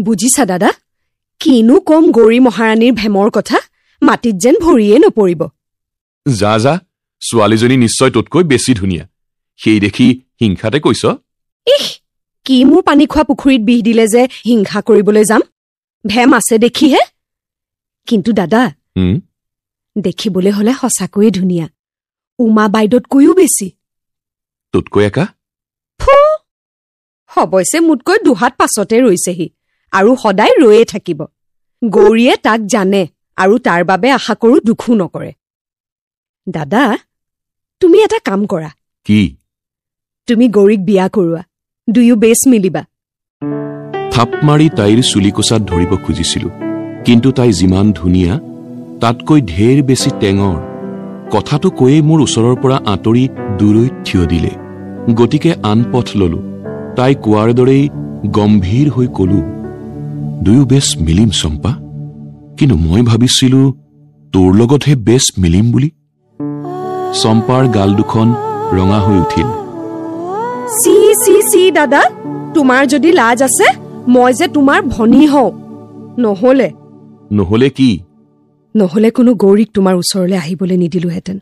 বুজিছা দাদা, কিনো কম গৌৰী মহাৰাণীৰ ভেমৰ কথা, মাটিত যেন ভৰিয়ে নপৰিব। যা যা, ছোৱালীজনী নিশ্চয় তোতকৈ বেছি ধুনীয়া, সেই দেখি হিংসাতে কৈছ। ইহ, কি মোৰ পানী খোৱা পুখুৰীত বিহ দিলে যে হিংসা কৰিবলৈ যাম, ভেম আছে দেখিহে। কিন্তু দাদা, দেখিবলৈ হলে সঁচাকৈয়ে ধুনীয়া, উমা বাইদেউতকৈও বেছি। তোতকৈ একা? অৱশ্যে মোতকৈ দুহাত পাছতে ৰৈছেহি, আৰু সদায় ৰৈয়ে থাকিব। গৌৰীয়ে তাক জানে আৰু তাৰ বাবে আশা কৰো দুখো নকৰে। দাদা, তুমি এটা কাম কৰা। কি? তুমি গৌৰীক বিয়া কৰোৱা, দুয়ো বেছ মিলিবা। থাপ মাৰি তাইৰ চুলিকোছাত ধৰিব খুজিছিলো, কিন্তু তাই যিমান ধুনীয়া তাতকৈ ঢেৰ বেছি টেঙৰ। কথাটো কৈয়ে মোৰ ওচৰৰ পৰা আঁতৰি দূৰৈত থিয় দিলে। গতিকে আন পথ ললো। তাই কোৱাৰ দৰেই গম্ভীৰ হৈ কলো, দুয়ো বেছ মিলিম চম্পা, কিন্তু মই ভাবিছিলো তোৰ লগতহে বেছ মিলিম বুলি। চম্পাৰ গাল দুখন ৰঙা হৈ উঠিল। চি চি চি দাদা, তোমাৰ যদি লাজ আছে, মই যে তোমাৰ ভনী হওঁ। নহলে কি? নহলে কোনো গৌৰীক তোমাৰ ওচৰলৈ আহিবলৈ নিদিলোহেঁতেন।